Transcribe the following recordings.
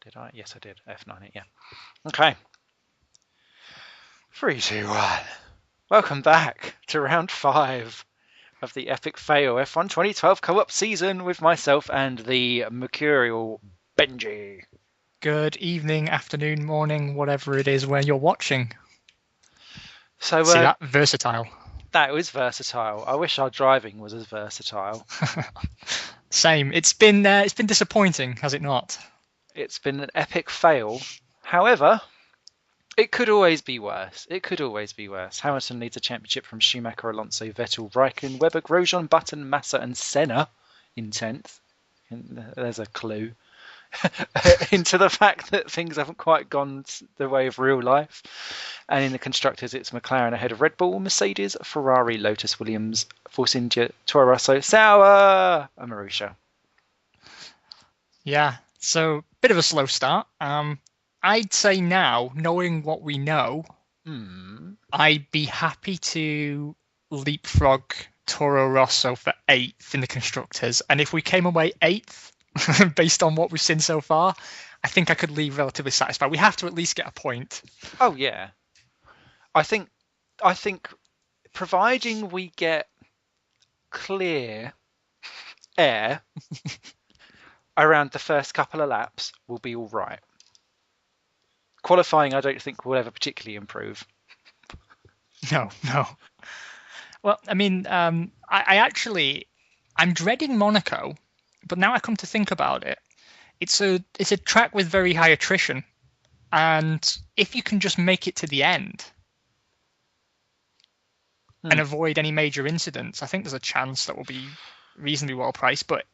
Did I? Yes, I did. F9 it, yeah. Okay. 3, 2, 1. Welcome back to round 5 of the Epic Fail F1 2012 co-op season with myself and the mercurial Benji. Good evening, afternoon, morning, whatever it is where you're watching. So See that? Versatile. That was versatile. I wish our driving was as versatile. Same. It's been disappointing, has it not? It's been an epic fail. However, it could always be worse. It could always be worse. Hamilton leads a championship from Schumacher, Alonso, Vettel, Raikkonen, Webber, Grosjean, Button, Massa and Senna in 10th. There's a clue into the fact that things haven't quite gone the way of real life. And in the constructors, it's McLaren ahead of Red Bull, Mercedes, Ferrari, Lotus, Williams, Force India, Toro Rosso, Sauber and Marussia. Yeah, so bit of a slow start. I'd say now, knowing what we know, I'd be happy to leapfrog Toro Rosso for 8th in the constructors. And if we came away 8th, based on what we've seen so far, I think I could leave relatively satisfied. We have to at least get a point. Oh yeah, I think providing we get clear air around the first couple of laps, we'll be all right. Qualifying, I don't think will ever particularly improve. No. Well, I mean, I'm dreading Monaco, but now I come to think about it, it's a track with very high attrition, and if you can just make it to the end and avoid any major incidents, I think there's a chance that will be reasonably well priced. But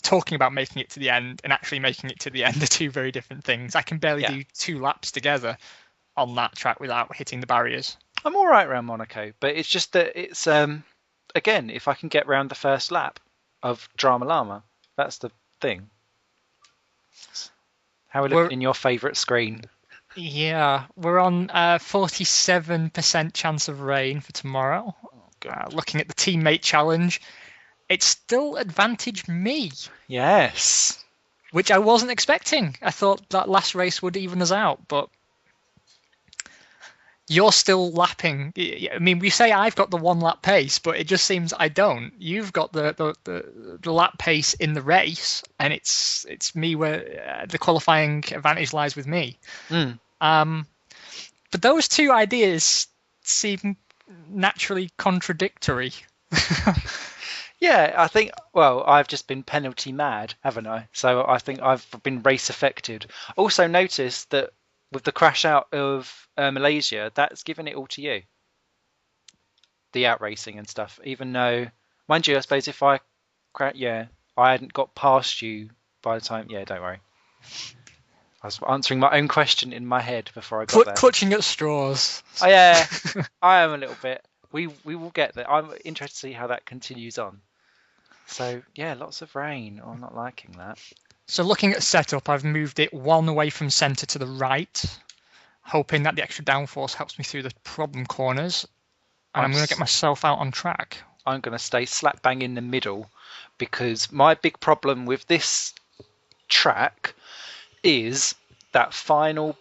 talking about making it to the end and actually making it to the end are two very different things. I can barely do 2 laps together on that track without hitting the barriers. I'm all right around Monaco, but it's just that it's again, if I can get round the first lap of Drama Llama, that's the thing. How will it look in your favourite screen? Yeah, we're on 47% chance of rain for tomorrow. Looking at the teammate challenge, it's still advantaged me. Yes. Which I wasn't expecting. I thought that last race would even us out, but you're still lapping. I mean, we say I've got the 1 lap pace, but it just seems I don't. You've got the lap pace in the race, and it's me where the qualifying advantage lies with me. But those two ideas seem naturally contradictory. Yeah, I think, well, I've just been penalty mad, haven't I? So I think I've been race affected. Also noticed that with the crash out of Malaysia, that's given it all to you. The outracing and stuff, even though, mind you, I suppose if I hadn't got past you by the time, don't worry. I was answering my own question in my head before I got there. Clutching at straws. Oh, yeah, I am a little bit. We will get there. I'm interested to see how that continues on. So, yeah, lots of rain. I'm not liking that. So looking at setup, I've moved it 1 away from centre to the right, hoping that the extra downforce helps me through the problem corners. And I'm going to get myself out on track. I'm going to stay slap bang in the middle, because my big problem with this track is that final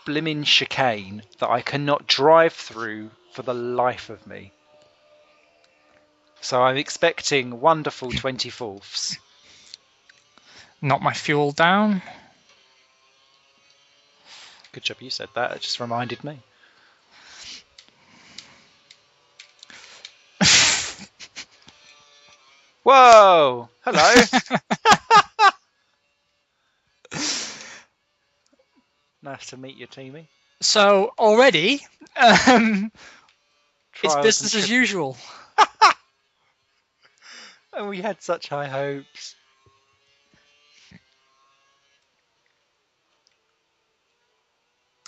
blimmin' chicane that I cannot drive through for the life of me. So I'm expecting wonderful 24ths. Not my fuel down. Good job you said that. It just reminded me. Whoa! Hello! Nice to meet you, Teamy. So already, it's business as usual. And we had such high hopes.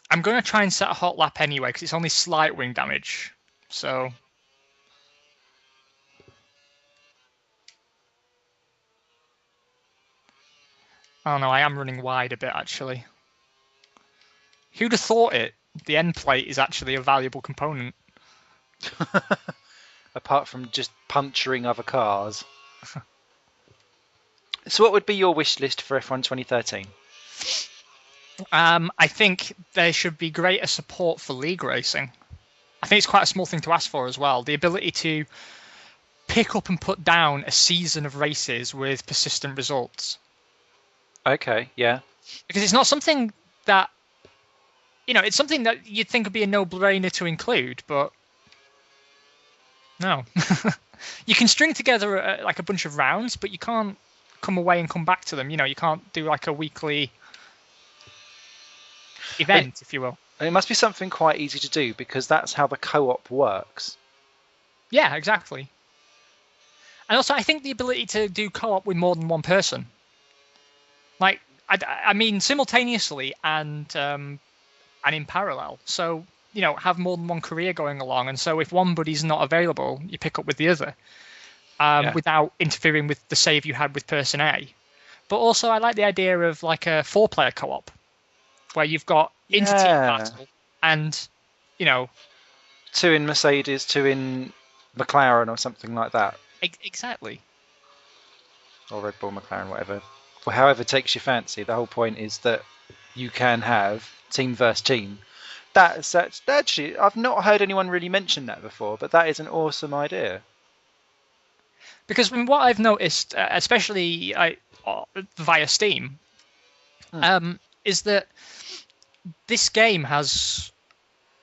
I'm going to try and set a hot lap anyway, because it's only slight wing damage. So oh no, I am running wide a bit actually. Who'd have thought it? The end plate is actually a valuable component. Apart from just puncturing other cars. So what would be your wish list for F1 2013? I think there should be greater support for league racing. I think it's quite a small thing to ask for as well. The ability to pick up and put down a season of races with persistent results. Okay, yeah. Because it's not something that, it's something that you'd think would be a no-brainer to include, but no. You can string together a bunch of rounds, but you can't come away and come back to them. You can't do like a weekly event, if you will. It must be something quite easy to do because that's how the co-op works. Yeah, exactly. And also, I think the ability to do co-op with more than one person, like I mean, simultaneously and in parallel. So have more than one career going along, and so if one buddy's not available, you pick up with the other, without interfering with the save you had with person A. But also, I like the idea of like a 4-player co-op, where you've got inter-team battle and 2 in Mercedes, 2 in McLaren, or something like that. Exactly. Or Red Bull, McLaren, whatever. Well, however takes your fancy. The whole point is that you can have team versus team. That's actually, I've not heard anyone really mention that before, but that is an awesome idea. Because from what I've noticed, especially via Steam, is that this game has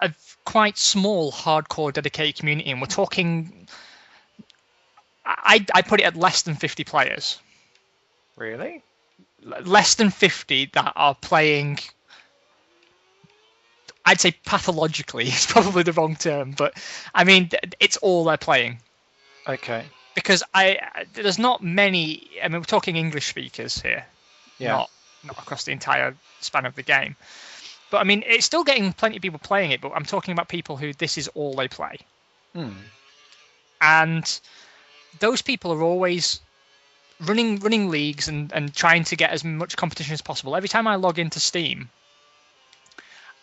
a quite small, hardcore, dedicated community, and we're talking. I put it at less than 50 players. Really? Less than 50 that are playing. I'd say pathologically is probably the wrong term, but I mean it's all they're playing. Okay. Because there's not many. I mean, we're talking English speakers here, not across the entire span of the game. But I mean, it's still getting plenty of people playing it. But I'm talking about people who this is all they play, and those people are always running leagues and trying to get as much competition as possible. Every time I log into Steam,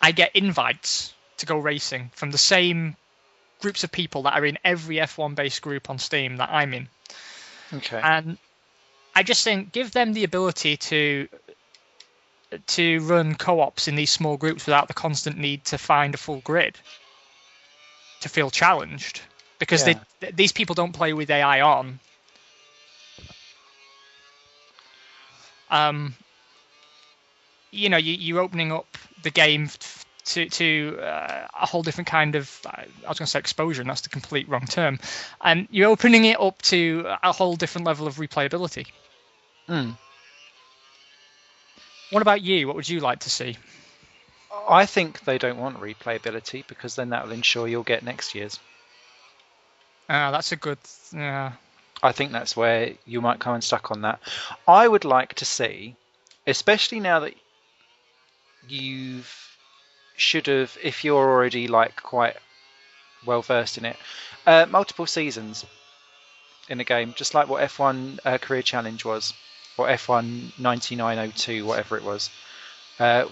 I get invites to go racing from the same groups of people that are in every F1 based group on Steam that I'm in. Okay. And I just think give them the ability to run co-ops in these small groups without the constant need to find a full grid, to feel challenged, because these people don't play with AI on. You're opening up the game to a whole different kind of, I was going to say exposure, and that's the complete wrong term. And you're opening it up to a whole different level of replayability. What about you? What would you like to see? I think they don't want replayability because then that will ensure you'll get next year's. That's a good... I think that's where you might come unstuck on that. I would like to see, especially now that should have, if you're already like quite well versed in it, multiple seasons in a game, just like what F1 Career Challenge was, or F1 9902, whatever it was,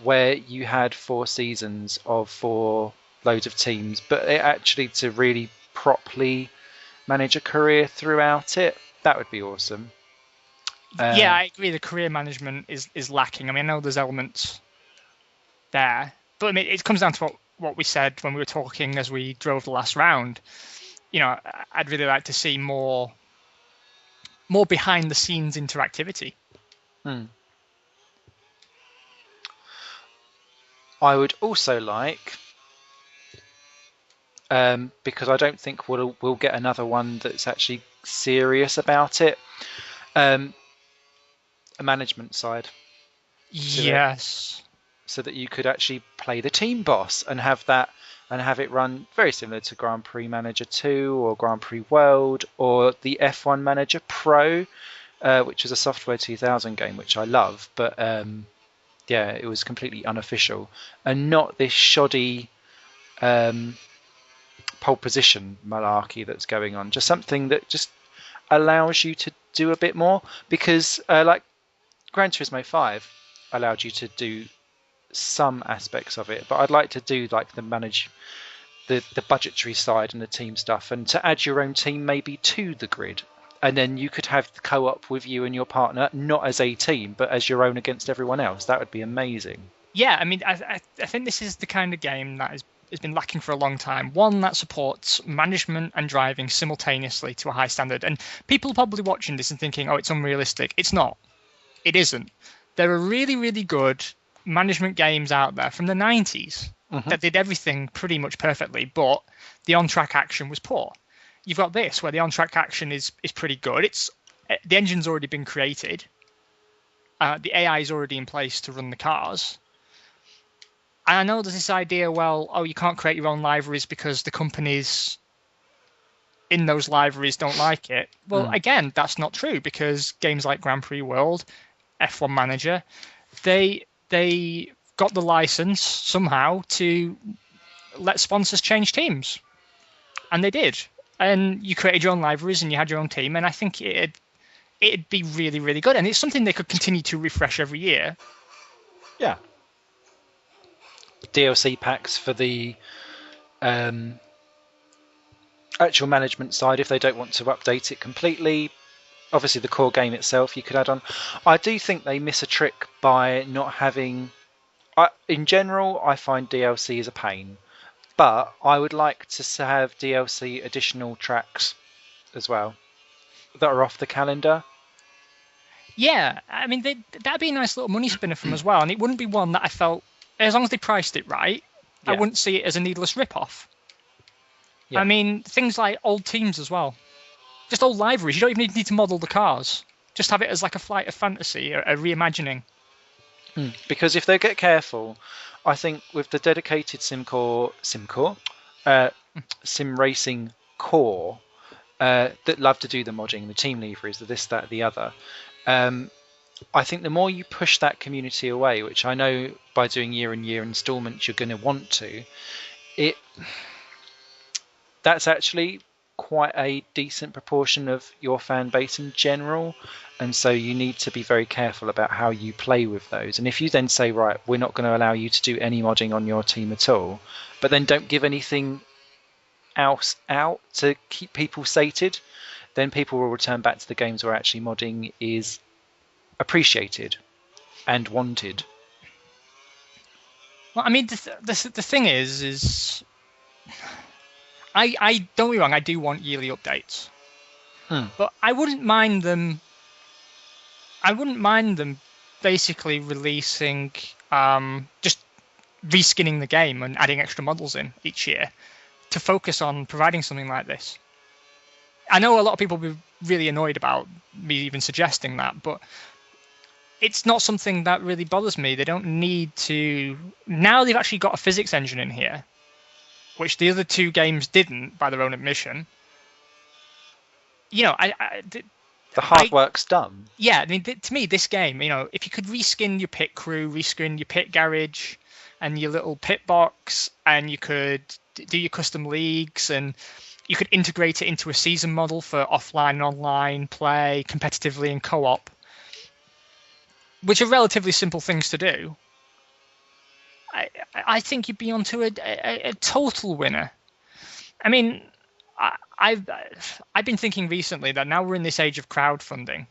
where you had 4 seasons of 4 loads of teams, but it actually to really properly manage a career throughout it, that would be awesome. Yeah, I agree. The career management is lacking. I mean, I know there's elements there, but I mean, it comes down to what we said when we were talking as we drove the last round. I'd really like to see more behind the scenes interactivity. I would also like, because I don't think we'll get another one that's actually serious about it, a management side. Yes. So that you could actually play the team boss and have it run very similar to Grand Prix Manager 2 or Grand Prix World or the F1 Manager Pro, which is a Software 2000 game, which I love, but it was completely unofficial and not this shoddy pole position malarkey that's going on. Just something that just allows you to do a bit more, because like Gran Turismo 5 allowed you to do some aspects of it, but I'd like to do like the budgetary side and the team stuff, and to add your own team maybe to the grid, and then you could have the co-op with you and your partner, not as a team but as your own against everyone else. That would be amazing. Yeah, I mean, I think this is the kind of game that has been lacking for a long time. One that supports management and driving simultaneously to a high standard. And people are probably watching this and thinking, oh, it's unrealistic. It's not. It isn't. There are really, really good management games out there from the 90s that did everything pretty much perfectly, but the on-track action was poor. You've got this, where the on-track action is pretty good. The engine's already been created. The AI is already in place to run the cars. And I know there's this idea, well, oh, you can't create your own libraries because the companies in those libraries don't like it. Well, again, that's not true, because games like Grand Prix World, F1 Manager, they got the license somehow to let sponsors change teams. And they did. And you created your own libraries and you had your own team, and I think it'd be really, really good. And it's something they could continue to refresh every year. Yeah. DLC packs for the actual management side if they don't want to update it completely. Obviously, the core game itself you could add on. I do think they miss a trick by not having... in general, I find DLC is a pain. But I would like to have DLC additional tracks as well that are off the calendar. Yeah, I mean, that'd be a nice little money spinner from as well. And it wouldn't be one that I felt, as long as they priced it right, I wouldn't see it as a needless rip-off. Yeah. I mean, things like old teams as well. Just old libraries. You don't even need to model the cars. Just have it as like a Flight of Fantasy, a reimagining. Because if they get careful, I think with the dedicated sim racing core that love to do the modding, the team liveries, the this, that, the other, I think the more you push that community away, which I know by doing year-on-year installments you're going to want to, that's actually quite a decent proportion of your fan base in general, and so you need to be very careful about how you play with those. And if you then say, right, we're not going to allow you to do any modding on your team at all, but then don't give anything else out to keep people sated, then people will return back to the games where actually modding is appreciated and wanted. Well, I mean, the thing is I don't get me wrong, I do want yearly updates, but I wouldn't mind them. I wouldn't mind them basically releasing just reskinning the game and adding extra models in each year to focus on providing something like this. I know a lot of people will be really annoyed about me even suggesting that, but it's not something that really bothers me. They don't need to. Now they've actually got a physics engine in here, which the other two games didn't, by their own admission. You know, the hard work's done. Yeah, I mean, to me, this game, you know, if you could reskin your pit crew, reskin your pit garage, and your little pit box, and you could do your custom leagues, and you could integrate it into a season model for offline and online play, competitively and co-op, which are relatively simple things to do. I think you'd be onto a total winner. I mean, I've been thinking recently that now we're in this age of crowdfunding.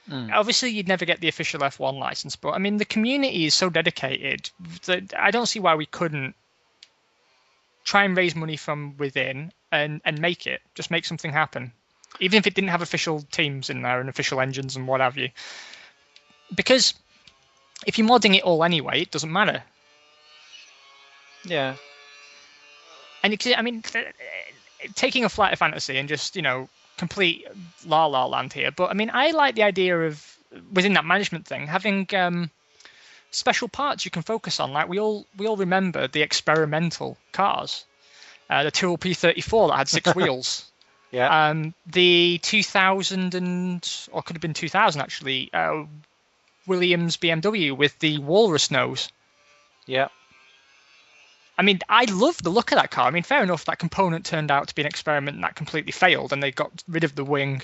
Obviously, you'd never get the official F1 license, but I mean, the community is so dedicated that I don't see why we couldn't try and raise money from within and make it. Just make something happen. Even if it didn't have official teams in there and official engines and what have you. Because if you're modding it all anyway, it doesn't matter. Yeah. And I mean, taking a Flight of Fantasy and just, you know, complete La La Land here. But I mean, I like the idea of, within that management thing, having special parts you can focus on. Like we all remember the experimental cars, the Tyrrell P34 that had 6 wheels. Yeah. The 2000 or could have been 2000 actually, Williams BMW with the walrus nose. Yeah. I mean, I love the look of that car. I mean, fair enough, that component turned out to be an experiment and that completely failed, and they got rid of the wing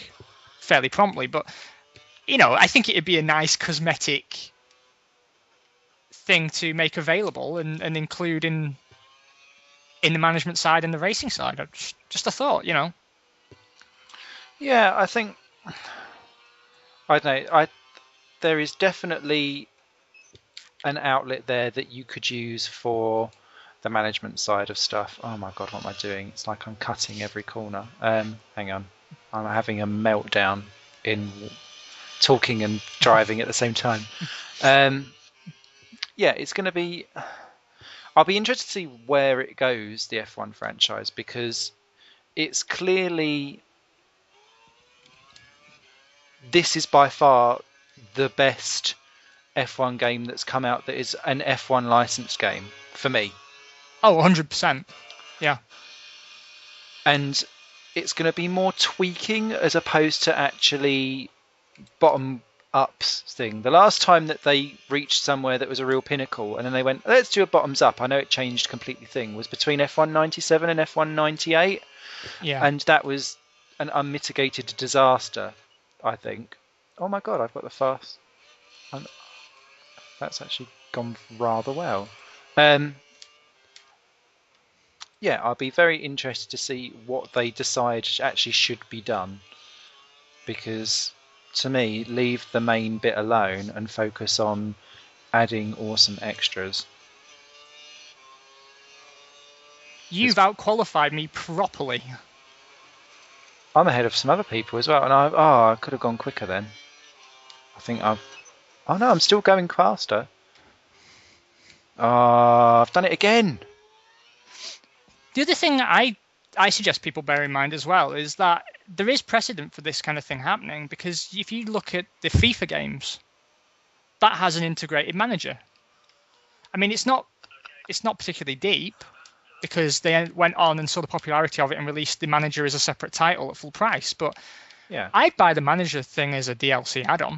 fairly promptly. But, you know, I think it'd be a nice cosmetic thing to make available and include in the management side and the racing side. Just a thought, you know. Yeah, I think, I don't know, there is definitely an outlet there that you could use for the management side of stuff. Oh my god, what am I doing? It's like I'm cutting every corner. Hang on, I'm having a meltdown in talking and driving at the same time. Yeah, it's going to be. I'll be interested to see where it goes, the F1 franchise, because it's clearly. This is by far the best F1 game that's come out that is an F1 licensed game for me. Oh, 100%. Yeah. And it's going to be more tweaking as opposed to actually bottom ups thing. The last time that they reached somewhere that was a real pinnacle and then they went, let's do a bottoms up. I know it changed completely thing. Was between F1 97 and F1 98. Yeah. And that was an unmitigated disaster, I think. Oh my god, I've got the fast. That's actually gone rather well. Yeah, I'll be very interested to see what they decide actually should be done. Because, to me, leave the main bit alone and focus on adding awesome extras. You've outqualified me properly. I'm ahead of some other people as well, and I could have gone quicker then. I think I've... Oh no, I'm still going faster. I've done it again. The other thing I suggest people bear in mind as well is that there is precedent for this kind of thing happening, because if you look at the FIFA games, that has an integrated manager. I mean, it's not particularly deep, because they went on and saw the popularity of it and released the manager as a separate title at full price. But yeah, I'd buy the manager thing as a DLC add-on.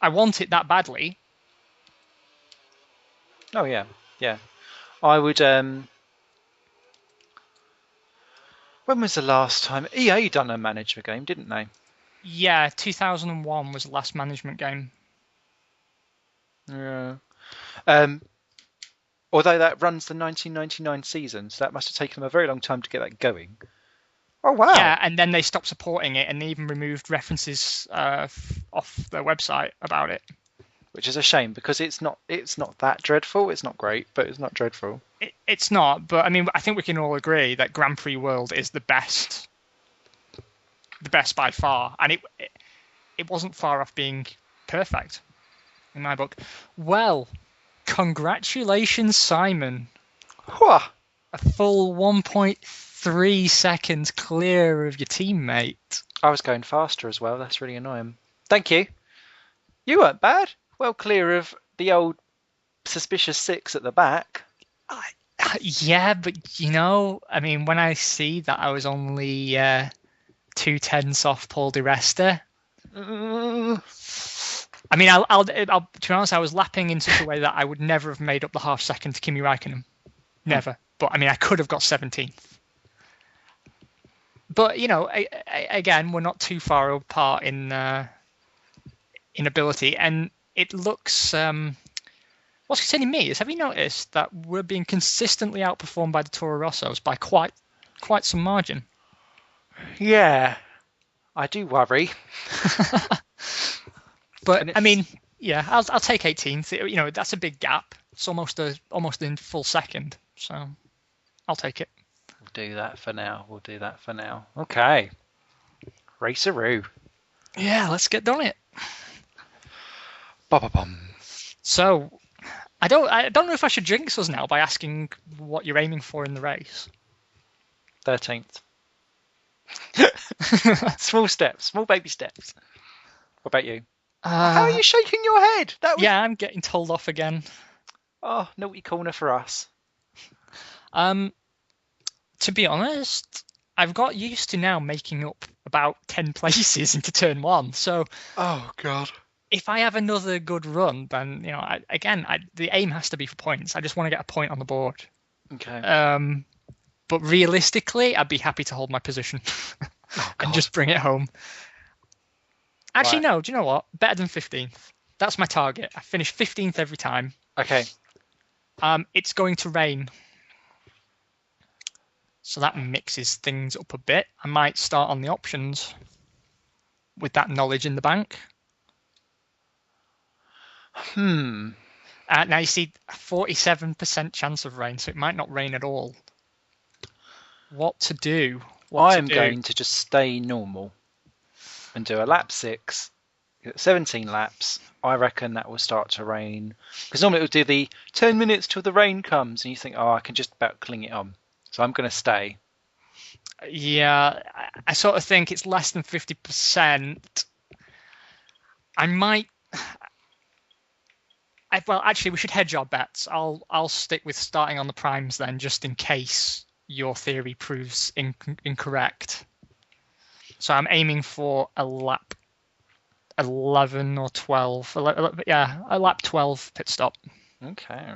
I want it that badly. Oh yeah, yeah. I would. When was the last time EA done a manager game? Didn't they? Yeah, 2001 was the last management game. Yeah. Although that runs the 1999 season, so that must have taken them a very long time to get that going. Oh wow! Yeah, and then they stopped supporting it, and they even removed references off their website about it. Which is a shame, because it's not that dreadful. It's not great, but it's not dreadful. It's not, but I mean, I think we can all agree that Grand Prix World is the best by far, and it wasn't far off being perfect in my book. Well, congratulations, Simon. Whoa. A full 1.3 seconds clear of your teammate. I was going faster as well. That's really annoying. Thank you. You weren't bad. Well clear of the old suspicious 6 at the back. Yeah, but I mean, when I see that I was only 2/10 off Paul di Resta, I mean, I'll to be honest, I was lapping in such a way that I would never have made up the half second to Kimi Räikkönen. Never. But I mean, I could have got 17th. But again, we're not too far apart in ability, and it looks. What's concerning me is, have you noticed that we're being consistently outperformed by the Toro Rossos by quite some margin? Yeah, I do worry. But I mean, yeah, I'll take 18th. That's a big gap. It's almost in full second, so I'll take it. We'll do that for now. Okay, Raceroo. Yeah, let's get on it. Ba-ba-bum. So, I don't know if I should jinx us now by asking what you're aiming for in the race. 13th. Small steps, small baby steps. What about you? How are you shaking your head? Yeah, I'm getting told off again. Oh, naughty corner for us. To be honest, I've got used to now making up about 10 places into turn 1. So, oh god, if I have another good run, then the aim has to be for points. I just want to get a point on the board. Okay. But realistically, I'd be happy to hold my position and just bring it home. Actually, no. Do you know what? Better than 15th. That's my target. I finish 15th every time. Okay. It's going to rain, so that mixes things up a bit. I might start on the options with that knowledge in the bank. Now you see 47% chance of rain, so it might not rain at all. What to do? I am going to just stay normal and do a lap 6. 17 laps. I reckon that will start to rain. Because normally it will do the 10 minutes till the rain comes, and you think, oh, I can just about cling it on. So I'm going to stay. Yeah, I sort of think it's less than 50%. I might. Well, actually, we should hedge our bets. I'll stick with starting on the primes then, just in case your theory proves incorrect. So I'm aiming for a lap 11 or 12. A lap 12 pit stop. Okay.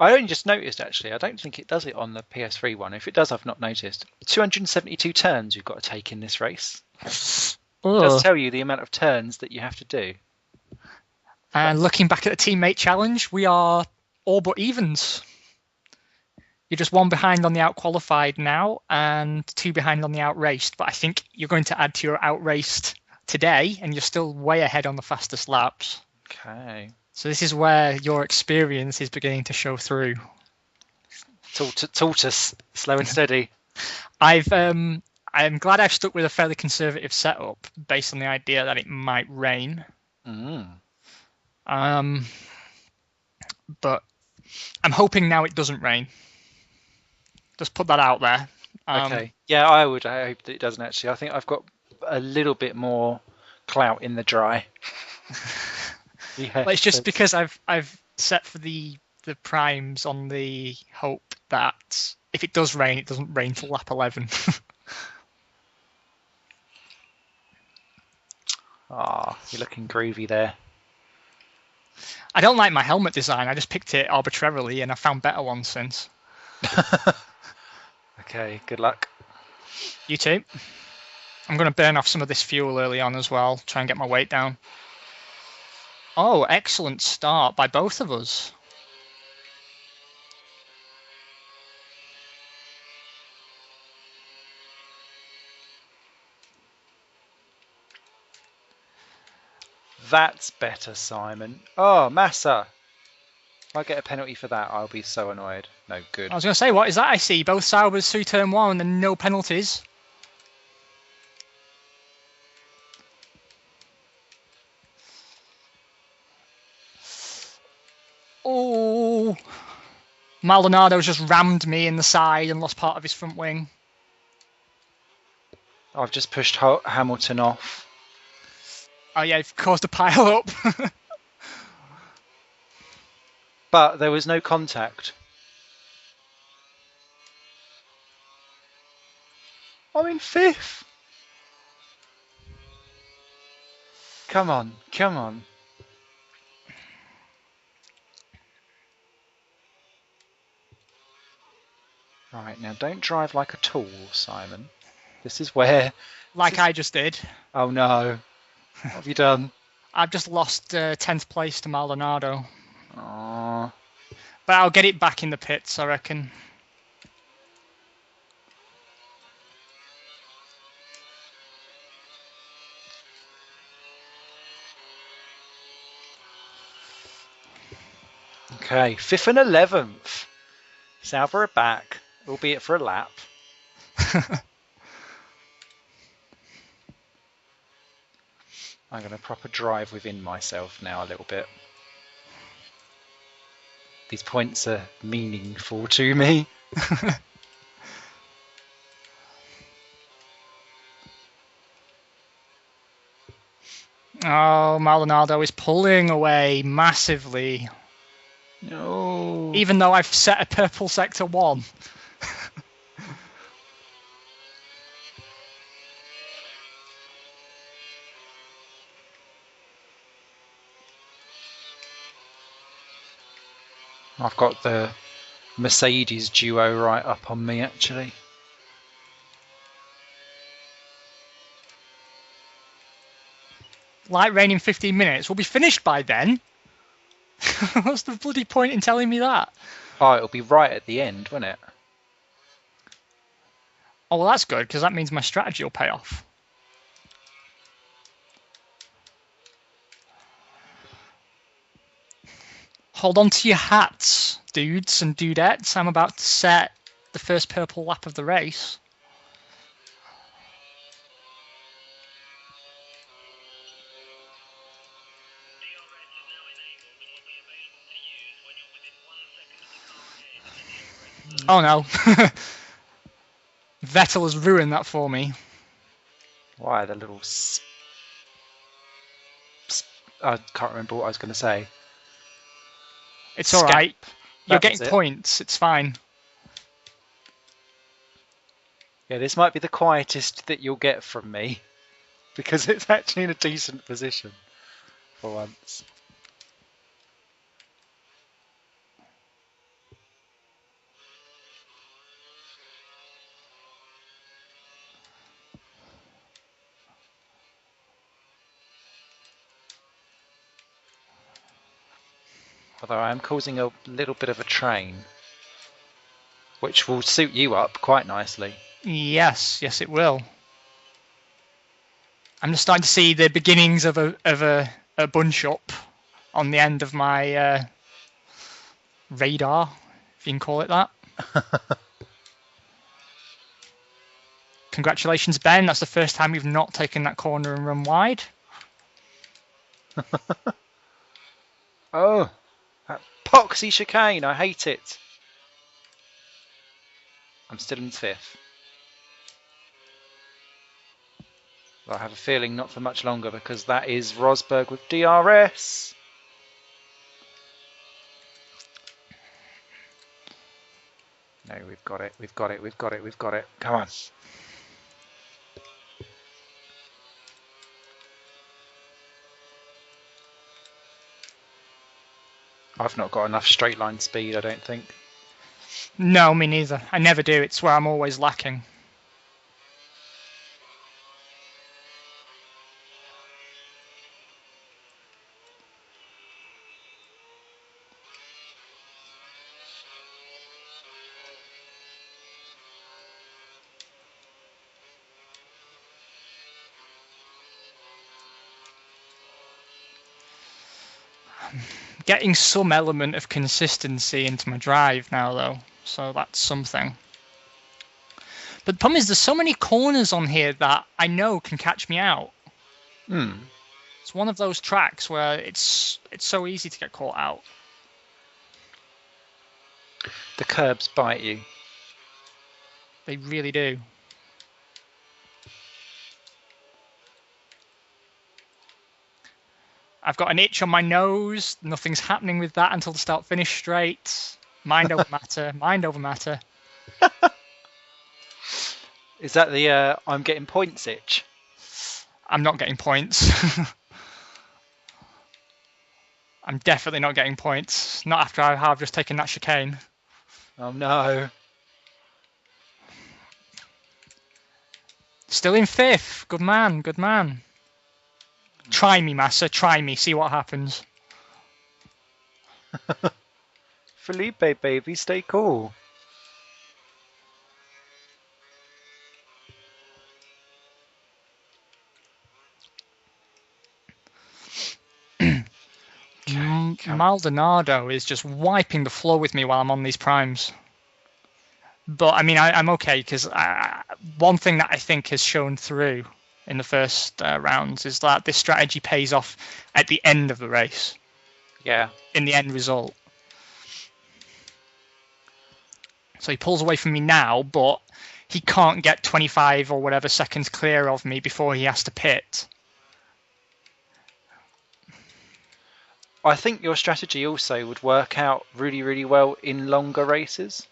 I only just noticed, actually, I don't think it does it on the PS3 one. If it does, I've not noticed. 272 turns you've got to take in this race. It does tell you the amount of turns that you have to do. And looking back at the teammate challenge, we are all but evens. You're just 1 behind on the out-qualified now and 2 behind on the out-raced. But I think you're going to add to your out-raced today, and you're still way ahead on the fastest laps. Okay. So this is where your experience is beginning to show through. Tortoise, slow and steady. I'm glad I've stuck with a fairly conservative setup based on the idea that it might rain. But I'm hoping now it doesn't rain. Just put that out there. Okay. Yeah, I hope that it doesn't actually. I think I've got a little bit more clout in the dry. Yeah, well, it's just because I've set for the primes on the hope that if it does rain, it doesn't rain till lap 11. You're looking groovy there. I don't like my helmet design. I just picked it arbitrarily, and I found better ones since. Okay, good luck. You too. I'm going to burn off some of this fuel early on as well, try and get my weight down. Oh, excellent start by both of us. That's better, Simon. Oh, Massa. If I get a penalty for that, I'll be so annoyed. No, good. I was going to say, what is that I see? Both Saubers through turn 1 and no penalties. Oh, Maldonado's just rammed me in the side and lost part of his front wing. I've just pushed Hamilton off. Oh yeah, you've caused a pile up. But there was no contact. I'm in 5th. Come on, come on. Right, now don't drive like a tool, Simon. This is where... I just did. Oh no. What have you done? I've just lost 10th place to Maldonado. Aww. But I'll get it back in the pits, I reckon. Okay, 5th and 11th. Sauber are back, albeit for a lap. I'm going to proper drive within myself now a little bit. These points are meaningful to me. Oh, Maldonado is pulling away massively. No. Even though I've set a purple sector 1. I've got the Mercedes duo right up on me, actually. Light rain in 15 minutes. We'll be finished by then. What's the bloody point in telling me that? Oh, it'll be right at the end, won't it? Oh, well, that's good, because that means my strategy will pay off. Hold on to your hats, dudes and dudettes. I'm about to set the first purple lap of the race. Oh no. Vettel has ruined that for me. Why, the little... I can't remember what I was going to say. It's alright. You're That was getting it. points. It's fine. Yeah, this might be the quietest that you'll get from me. Because it's actually in a decent position. For once. Although I am causing a little bit of a train. Which will suit you up quite nicely. Yes, it will. I'm just starting to see the beginnings of a bunch up on the end of my radar, if you can call it that. Congratulations, Ben. That's the first time we've not taken that corner and run wide. Oh, that poxy chicane. I hate it. I'm still in 5th. But I have a feeling not for much longer because that is Rosberg with DRS. No, we've got it. We've got it. We've got it. We've got it. Come on. I've not got enough straight line speed, I don't think. No, me neither. I never do. It's where I'm always lacking. Getting some element of consistency into my drive now, though, so that's something. But the problem is there's so many corners on here that I know can catch me out. It's one of those tracks where it's so easy to get caught out. The curbs bite you. They really do. I've got an itch on my nose. Nothing's happening with that until the start-finish straight. Mind over matter. Mind over matter. Is that the I'm getting points itch? I'm not getting points. I'm definitely not getting points. Not after I have just taken that chicane. Oh no. Still in 5th. Good man, good man. Try me, Massa. Try me. See what happens. Felipe, baby, stay cool. Maldonado is just wiping the floor with me while I'm on these primes. But I mean, I'm okay because one thing that I think has shown through in the first rounds is that this strategy pays off at the end of the race. Yeah. In the end result. So he pulls away from me now, but he can't get 25 or whatever seconds clear of me before he has to pit. I think your strategy also would work out really, really well in longer races.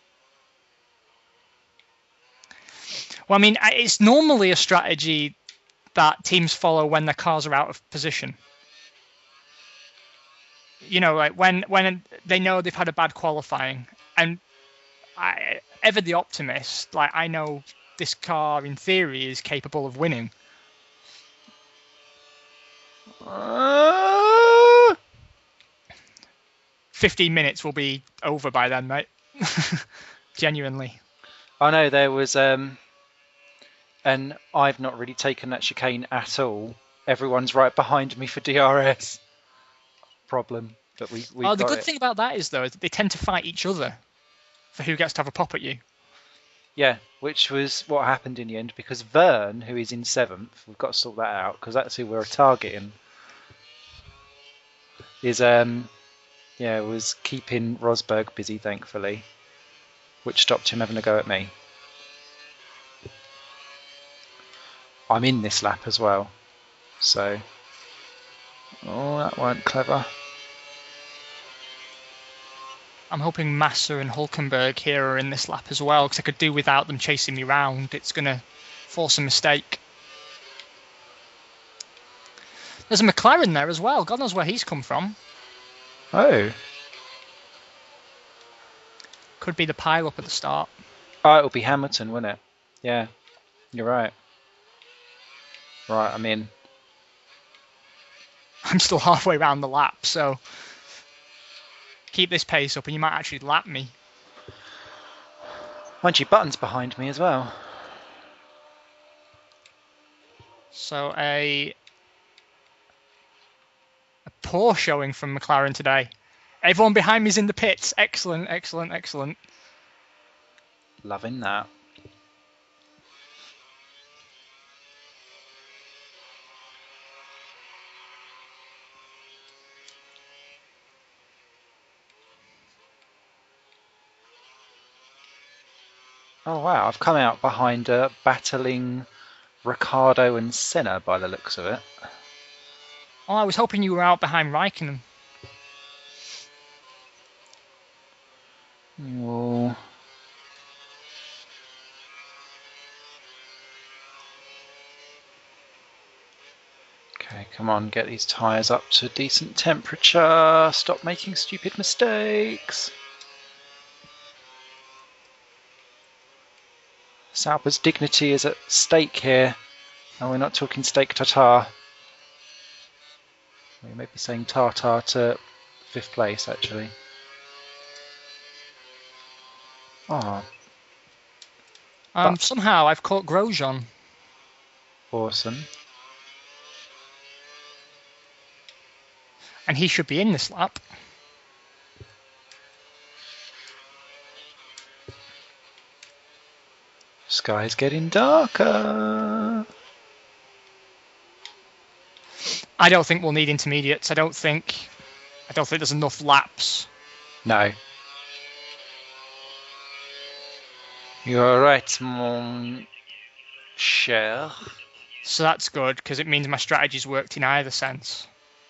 Well, I mean, it's normally a strategy that teams follow when their cars are out of position. You know, like when they know they've had a bad qualifying, and ever the optimist, like I know this car in theory is capable of winning. 15 minutes will be over by then, mate. Genuinely. I know there was, and I've not really taken that chicane at all. Everyone's right behind me for DRS. Problem. But we the got good it. thing about that is, though, is that they tend to fight each other for who gets to have a pop at you. Yeah, which was what happened in the end, because Vern, who is in 7th, we've got to sort that out, because that's who we're targeting, is was keeping Rosberg busy, thankfully, which stopped him having a go at me. I'm in this lap as well, so... Oh, that weren't clever. I'm hoping Massa and Hulkenberg here are in this lap as well, because I could do without them chasing me round. It's going to force a mistake. There's a McLaren there as well. God knows where he's come from. Oh. Could be the pile-up at the start. Oh, it'll be Hamilton, won't it? Yeah, you're right. Right, I'm in. I'm still halfway around the lap, so keep this pace up and you might actually lap me. Mind you, Button's behind me as well. So a poor showing from McLaren today. Everyone behind me is in the pits. Excellent, excellent, excellent. Loving that. Oh wow, I've come out behind battling Ricciardo and Senna by the looks of it. Oh, I was hoping you were out behind Raikkonen. Oh. Okay, come on, get these tyres up to a decent temperature. Stop making stupid mistakes. Sauber's dignity is at stake here, and we're not talking steak tartare. We may be saying tartare to 5th place, actually. Oh. Somehow I've caught Grosjean. Awesome. And he should be in this lap. Sky's getting darker. I don't think we'll need intermediates. I don't think there's enough laps. No. You're right, mon cher. So that's good, because it means my strategy's worked in either sense.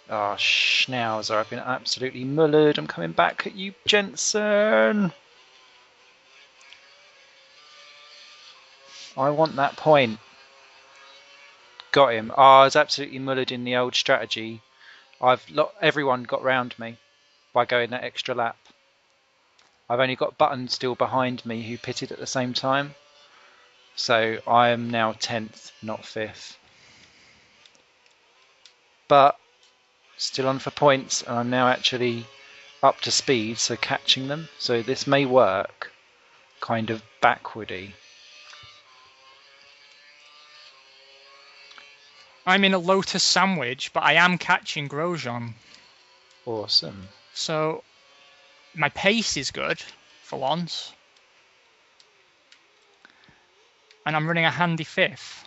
Oh, Schnauzer, I've been absolutely mullered. I'm coming back at you, Jensen. I want that point. Got him. Oh, I was absolutely mullered in the old strategy. Everyone got round me by going that extra lap. I've only got Button still behind me who pitted at the same time. So I am now 10th, not 5th. But still on for points, and I'm now actually up to speed, so catching them. So this may work kind of backwardy. I'm in a Lotus sandwich, but I am catching Grosjean. Awesome. So my pace is good for once. And I'm running a handy 5th.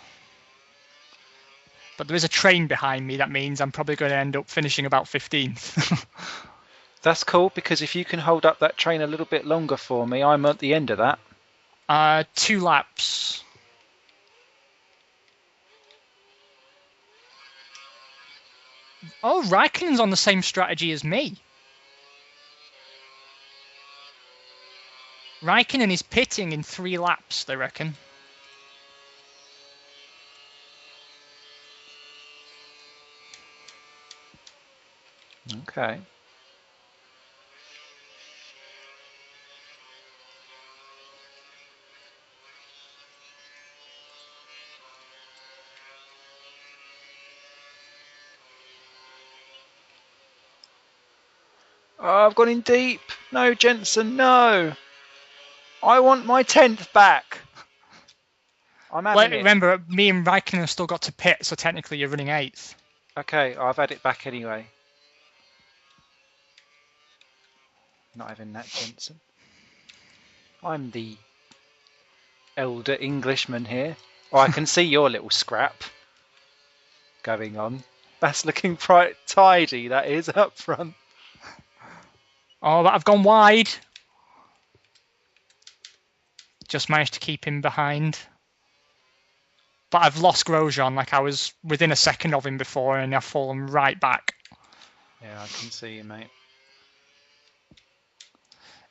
But there is a train behind me. That means I'm probably going to end up finishing about 15th. That's cool, because if you can hold up that train a little bit longer for me, I'm at the end of that. 2 laps. Oh, Raikkonen's on the same strategy as me. Raikkonen is pitting in 3 laps, they reckon. Okay. Oh, I've gone in deep. No, Jensen, no. I want my 10th back. I'm having it. Remember, me and Raikkonen have still got to pit, so technically you're running 8th. Okay, I've had it back anyway. not having that, Jensen. I'm the elder Englishman here. Oh, I can see your little scrap going on. That's looking quite tidy, that is, up front. Oh, but I've gone wide. Just managed to keep him behind. But I've lost Grosjean, like I was within a second of him before, and I've fallen right back. Yeah, I can see you, mate.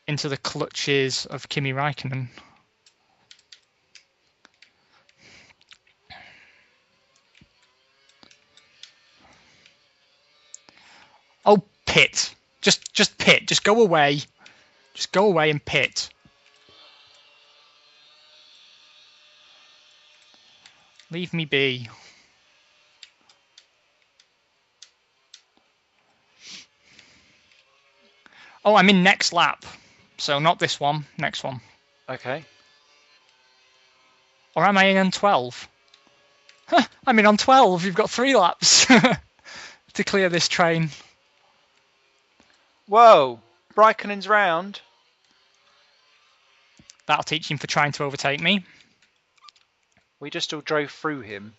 Into the clutches of Kimi Räikkönen. Oh, pit. Just pit. Just go away. Just go away and pit. Leave me be. Oh, I'm in next lap. So not this one, next one. Okay. Or am I in on 12? Huh, I'm in on 12. You've got 3 laps to clear this train. Whoa! Raikkonen's round. That'll teach him for trying to overtake me. We just all drove through him.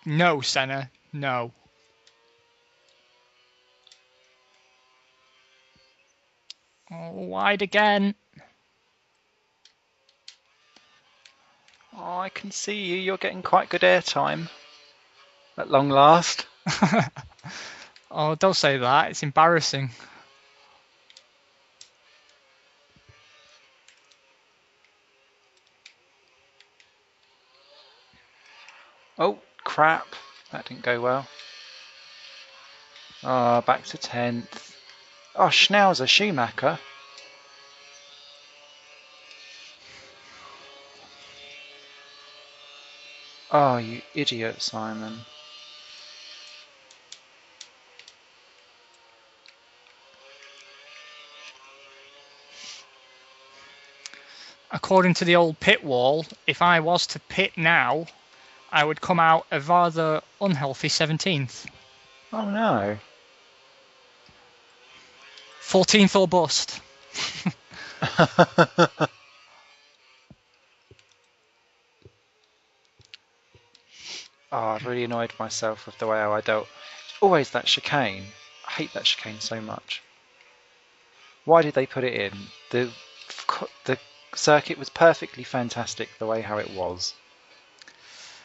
No, Senna. No. Oh, wide again. Oh, I can see you. You're getting quite good airtime. At long last. Oh, don't say that. It's embarrassing. Oh, crap. That didn't go well. Oh, back to 10th. Oh, Schnauzer, Schumacher. Oh, you idiot, Simon. According to the old pit wall, if I was to pit now, I would come out a rather unhealthy 17th. Oh, no. 14th or bust. Oh, I've really annoyed myself with the way I dealt. Always that chicane. I hate that chicane so much. Why did they put it in? The circuit was perfectly fantastic the way how it was.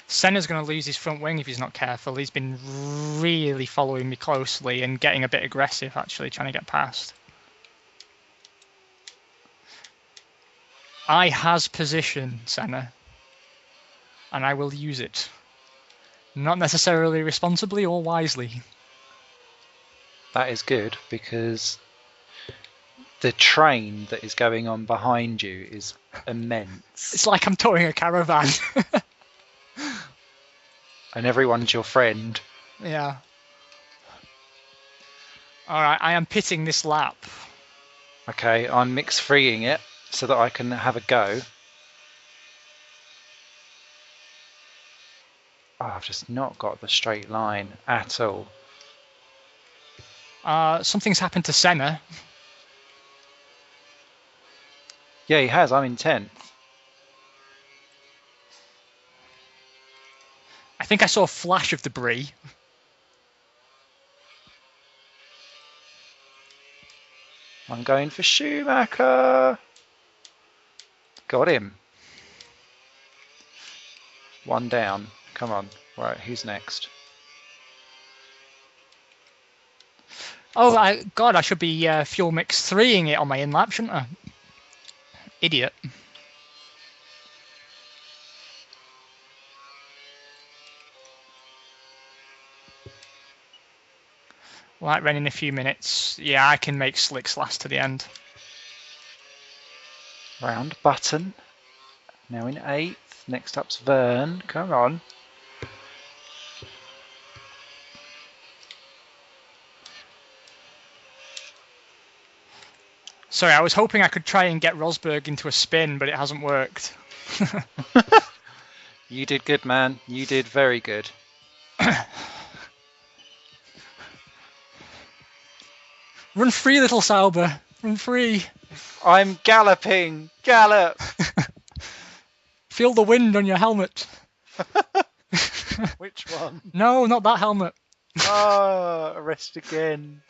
Senna's going to lose his front wing if he's not careful. He's been really following me closely and getting a bit aggressive, actually, trying to get past. I has position, Senna, and I will use it. Not necessarily responsibly or wisely. That is good, because the train that is going on behind you is immense. It's like I'm towing a caravan. And everyone's your friend. Yeah. Alright, I am pitting this lap. Okay, I'm mix freeing it so that I can have a go. Oh, I've just not got the straight line at all. Something's happened to Senna. Yeah, he has. I'm in 10th. I think I saw a flash of debris. I'm going for Schumacher. Got him. 1 down. Come on. Right, who's next? Oh, God, I should be fuel mix 3ing it on my in-lap, shouldn't I? Idiot. Light run in a few minutes. Yeah, I can make slicks last to the end. Round Button. Now in 8th. Next up's Vern. Come on. Sorry, I was hoping I could try and get Rosberg into a spin, but it hasn't worked. You did good, man. You did very good. Run free, little Sauber. Run free. I'm galloping. Gallop. Feel the wind on your helmet. Which one? No, not that helmet. Oh, arrest again.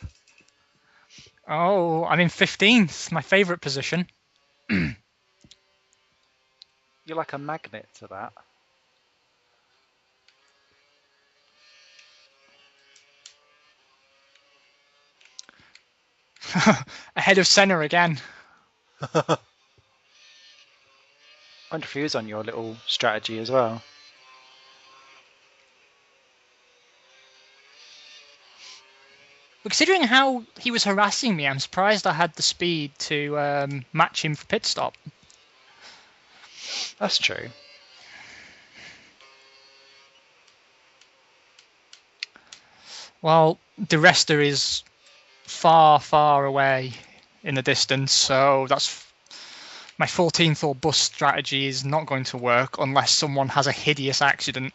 Oh, I'm in 15th. My favourite position. You're like a magnet to that. Ahead of Senna again. I wonder if he was on your little strategy as well. But considering how he was harassing me, I'm surprised I had the speed to match him for pit stop. That's true. Well, Di Resta is far, far away in the distance, so that's my 14th or bus strategy is not going to work unless someone has a hideous accident.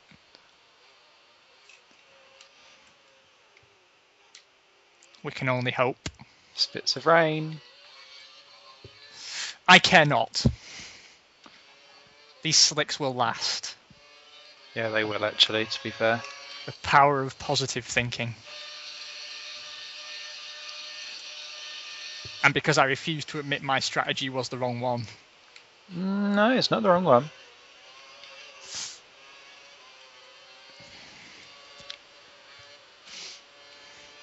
We can only hope. Spits of rain. I care not. These slicks will last. Yeah, they will actually, to be fair. The power of positive thinking. And because I refuse to admit my strategy was the wrong one. No, it's not the wrong one.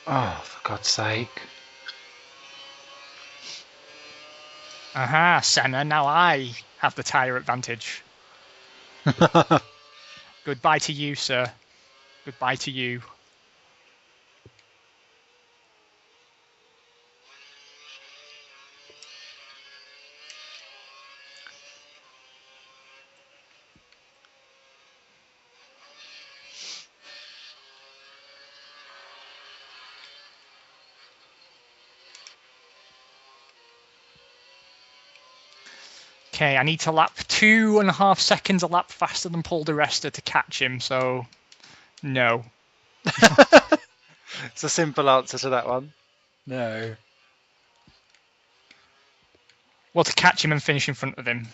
Oh, for God's sake. Aha, Senna, now I have the tyre advantage. Goodbye to you, sir. Goodbye to you. Okay, I need to lap 2.5 seconds a lap faster than Paul Di Resta to catch him, so no. It's a simple answer to that one. No. Well, to catch him and finish in front of him.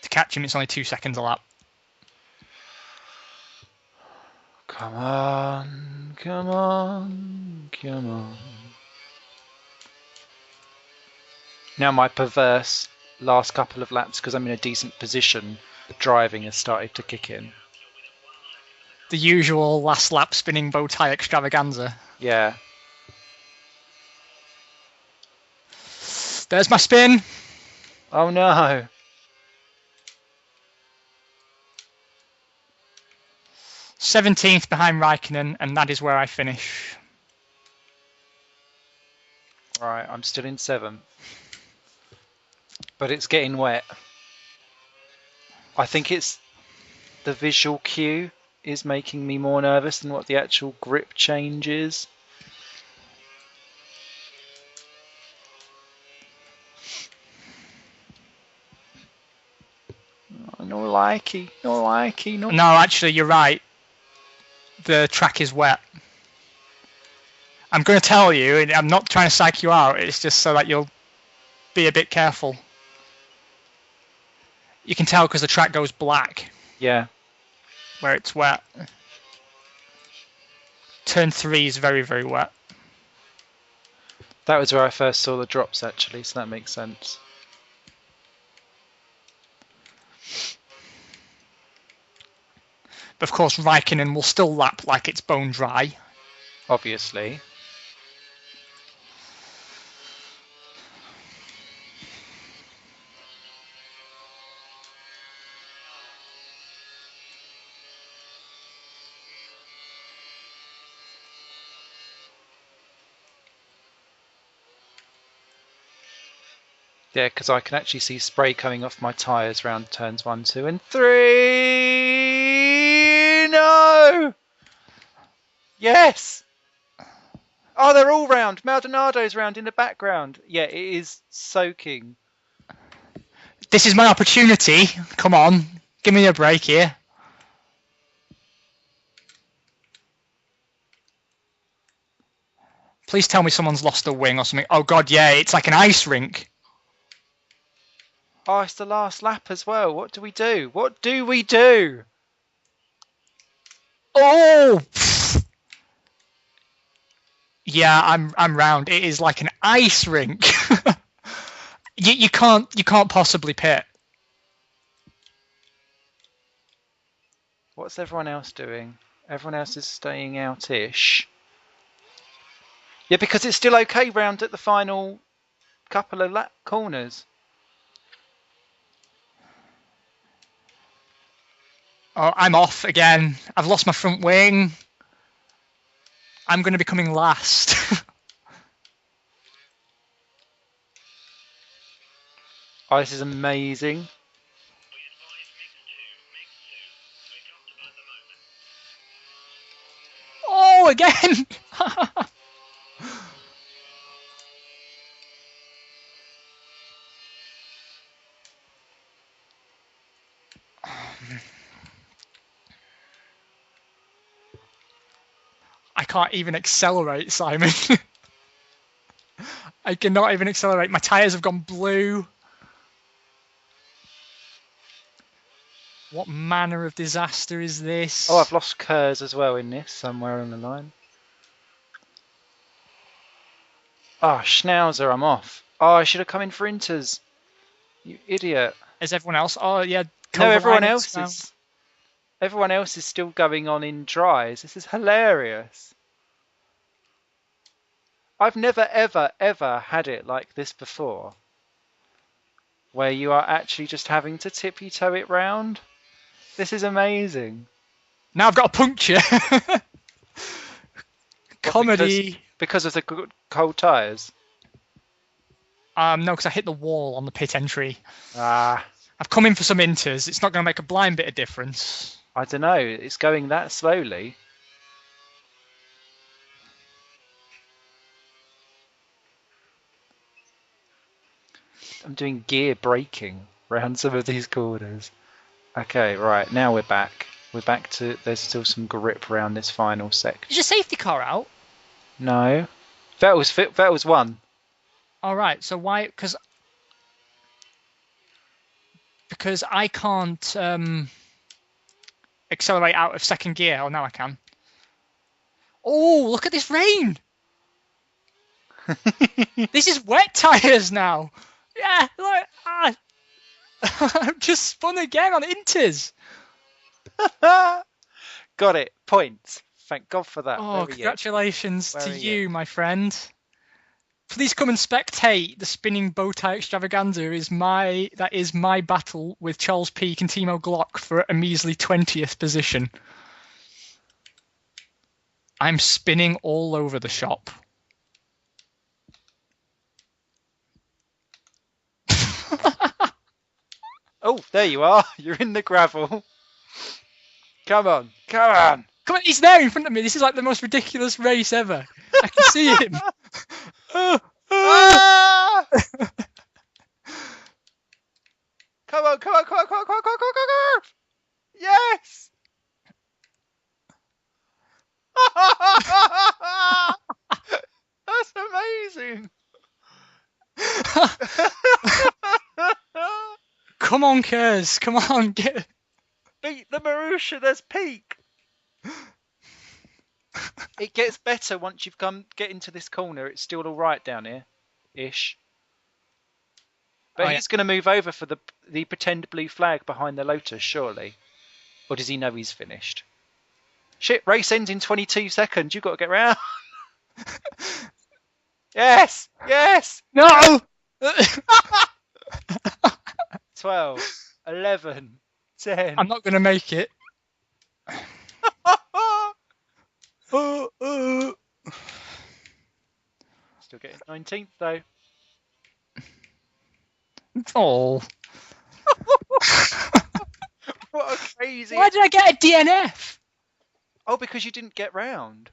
To catch him, it's only 2 seconds a lap. Come on, come on, come on. Now my perverse last couple of laps, because I'm in a decent position, driving has started to kick in. The usual last lap spinning bow tie extravaganza. Yeah. There's my spin. Oh no. '17th behind Raikkonen, and that is where I finish. Right, I'm still in 7th. But it's getting wet. I think it's the visual cue is making me more nervous than what the actual grip change is. Oh, no likey, no likey, no. No, actually, you're right. The track is wet. I'm going to tell you, and I'm not trying to psych you out, it's just so that you'll be a bit careful. You can tell because the track goes black. Yeah. Where it's wet. Turn 3 is very, very wet. That was where I first saw the drops, actually, so that makes sense. But of course, Raikkonen will still lap like it's bone dry. Obviously. Yeah, because I can actually see spray coming off my tyres around turns 1, 2, and 3. No! Yes! Oh, they're all round. Maldonado's round in the background. Yeah, it is soaking. This is my opportunity. Come on, give me a break here. Please tell me someone's lost a wing or something. Oh god, yeah, it's like an ice rink. Oh, it's the last lap as well. What do we do? What do we do? Oh! Yeah, I'm round. It is like an ice rink. you can't possibly pit. What's everyone else doing? Everyone else is staying out-ish. Yeah, because it's still okay round at the final couple of lap corners. Oh, I'm off again. I've lost my front wing. I'm going to be coming last. Oh, this is amazing. Oh, again! I can't even accelerate, Simon. I cannot even accelerate. My tyres have gone blue. What manner of disaster is this? Oh, I've lost Kurz as well in this, somewhere on the line. Oh, Schnauzer, I'm off. Oh, I should have come in for Inters. You idiot. Is everyone else? Oh, yeah. No, everyone else is... Everyone else is still going on in dries. This is hilarious. I've never, ever, ever had it like this before. Where you are actually just having to tippy-toe it round. This is amazing. Now I've got a puncture. Comedy. Because of the cold tyres? No, because I hit the wall on the pit entry. Ah. I've come in for some inters. It's not going to make a blind bit of difference. I don't know. It's going that slowly. I'm doing gear braking around some of these corners. Okay, right. Now we're back. We're back to... There's still some grip around this final section. Is your safety car out? No. Vettel's one. All right. So why? Because I can't accelerate out of second gear. Oh, now I can. Oh, look at this rain. This is wet tyres now. Yeah, look. I've just spun again on inters. Got it. Points. Thank God for that. Oh, congratulations to you, my friend. Please come and spectate the spinning bow tie extravaganza. That is my battle with Charles Peake and Timo Glock for a measly 20th position. I'm spinning all over the shop. Oh, there you are. You're in the gravel. Come on. Come on. Come on, he's there in front of me. This is like the most ridiculous race ever. I can see him. Ah! Come on, come on, come on, come on, come on, come on, come on. Yes! That's amazing. Come on, Kurz. Come on, beat the Marussia. There's Peake. It gets better once you've get into this corner. It's still all right down here, ish. But he's going to move over for the pretend blue flag behind the Lotus, surely. Or does he know he's finished? Shit, race ends in 22 seconds. You've got to get round. Yes! Yes! No! 12, 11, 10. I'm not going to make it. Still getting 19th though. Oh. What a crazy... Why did I get a DNF? Oh, because you didn't get round.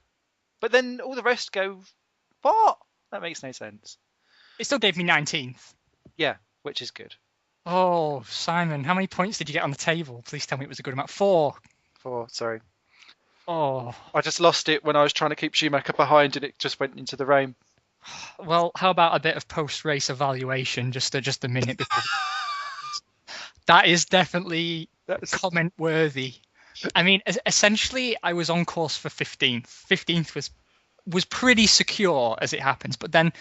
But then all the rest go What? That makes no sense. It still gave me 19th. Yeah, which is good. Oh, Simon, how many points did you get on the table? Please tell me it was a good amount. 4. 4, sorry. Oh. I just lost it when I was trying to keep Schumacher behind and it just went into the rain. Well, how about a bit of post-race evaluation, just a minute before? That is definitely comment-worthy. I mean, essentially, I was on course for 15th. 15th was pretty secure as it happens, but then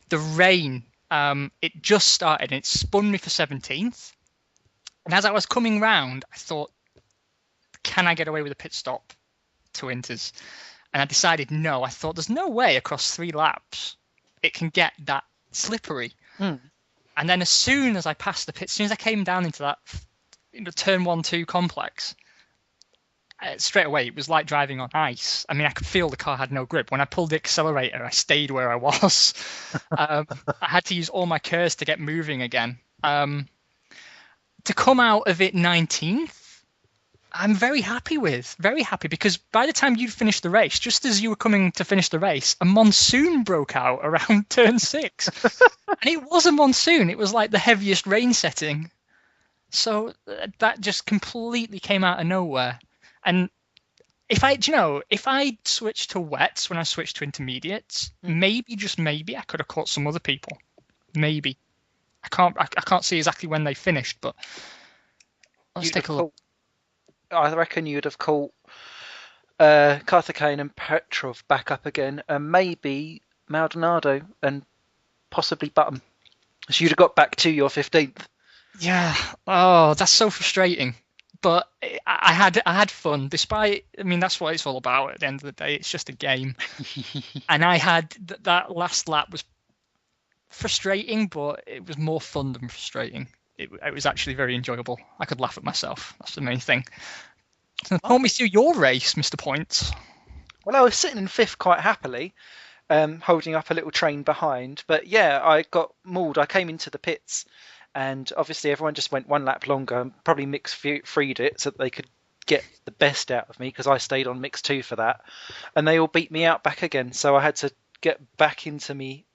the rain, it just started and it spun me for 17th. And as I was coming round, I thought, can I get away with a pit stop to Inters? And I decided no. I thought there's no way across 3 laps it can get that slippery. And then as soon as I passed the pit, as soon as I came down into that turn 1-2 complex, straight away it was like driving on ice. I mean, I could feel the car had no grip. When I pulled the accelerator, I stayed where I was. I had to use all my curves to get moving again. To come out of it 19th, I'm very happy because by the time you'd finished the race, just as you were coming to finish the race, a monsoon broke out around turn 6. And it was a monsoon. It was like the heaviest rain setting. So that just completely came out of nowhere. And if I switched to wets when I switched to intermediates, maybe, just maybe, I could have caught some other people. Maybe. I can't see exactly when they finished, but let's take a look. I reckon you'd have caught Karthikeyan and Petrov back up again, and maybe Maldonado and possibly Button. So you'd have got back to your 15th. Yeah. Oh, that's so frustrating. But I had fun, despite. I mean, that's what it's all about. At the end of the day, it's just a game. And I had that last lap was frustrating, but it was more fun than frustrating. It was actually very enjoyable. I could laugh at myself. That's the main thing. So talk me through your race, Mr. Points. Well, I was sitting in 5th quite happily, holding up a little train behind. But yeah, I got mauled. I came into the pits, and obviously everyone just went 1 lap longer. Probably mix freed it so that they could get the best out of me, because I stayed on mix 2 for that. And they all beat me out back again. So I had to get back into me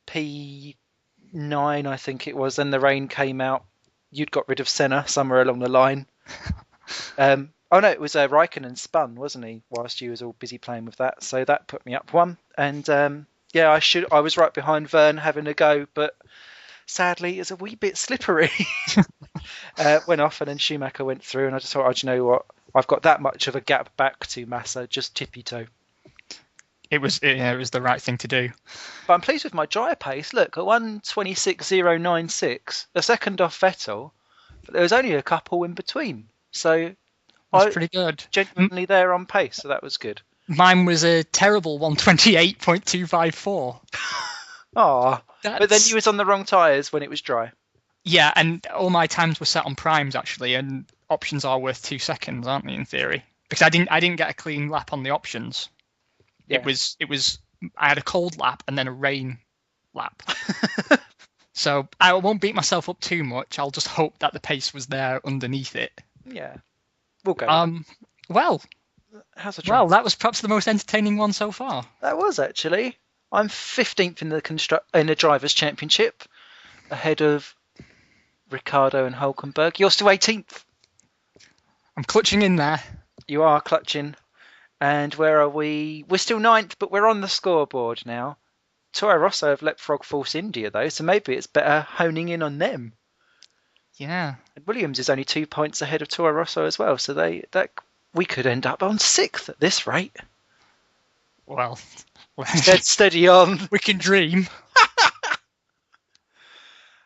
P9, I think it was. Then the rain came out. You'd got rid of Senna somewhere along the line. Oh no, it was Raikkonen spun, wasn't he? Whilst you was all busy playing with that, so that put me up 1. And yeah, I was right behind Vern having a go, but sadly, it's a wee bit slippery. Went off, and then Schumacher went through, and I just thought, oh, do you know what? I've got that much of a gap back to Massa, just tippy toe. It was the right thing to do. But I'm pleased with my dry pace. Look, at 1:26.096, a second off Vettel, but there was only a couple in between. So that's pretty good. Genuinely there on pace, so that was good. Mine was a terrible 1:28.254. Oh, but then you was on the wrong tyres when it was dry. Yeah, and all my times were set on primes actually, and options are worth 2 seconds, aren't they, in theory? Because I didn't get a clean lap on the options. Yeah. It was I had a cold lap and then a rain lap. So I won't beat myself up too much. I'll just hope that the pace was there underneath it. Yeah, we'll go. Well, how's the well, that was perhaps the most entertaining one so far. That was actually. I'm 15th in the Drivers' Championship, ahead of Ricciardo and Hulkenberg. You're still 18th. I'm clutching in there. You are clutching. And where are we? We're still 9th, but we're on the scoreboard now. Toro Rosso have let Frog Force India, though, so maybe it's better honing in on them. Yeah. And Williams is only 2 points ahead of Toro Rosso as well, so we could end up on 6th at this rate. Well, steady on. We can dream.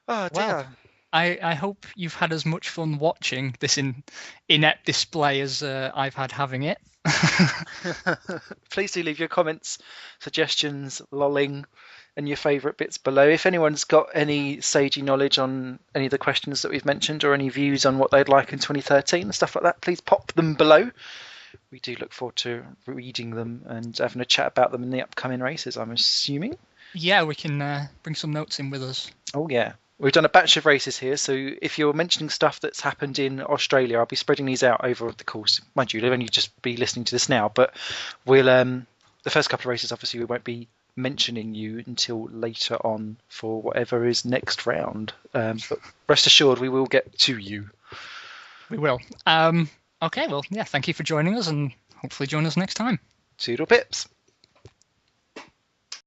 Oh, dear. Well, I hope you've had as much fun watching this inept display as I've had having it. Please do leave your comments, suggestions, lolling, and your favourite bits below. If anyone's got any sagey knowledge on any of the questions that we've mentioned, or any views on what they'd like in 2013 and stuff like that, please pop them below. We do look forward to reading them and having a chat about them in the upcoming races, I'm assuming. Yeah, we can bring some notes in with us. Oh, yeah. We've done a batch of races here, so if you're mentioning stuff that's happened in Australia, I'll be spreading these out over the course. Mind you, you'll only just be listening to this now, but we'll the first couple of races, obviously, we won't be mentioning you until later on for whatever is next round. But rest assured, we will get to you. We will. Okay, well, yeah, thank you for joining us, and hopefully join us next time. Toodle pips.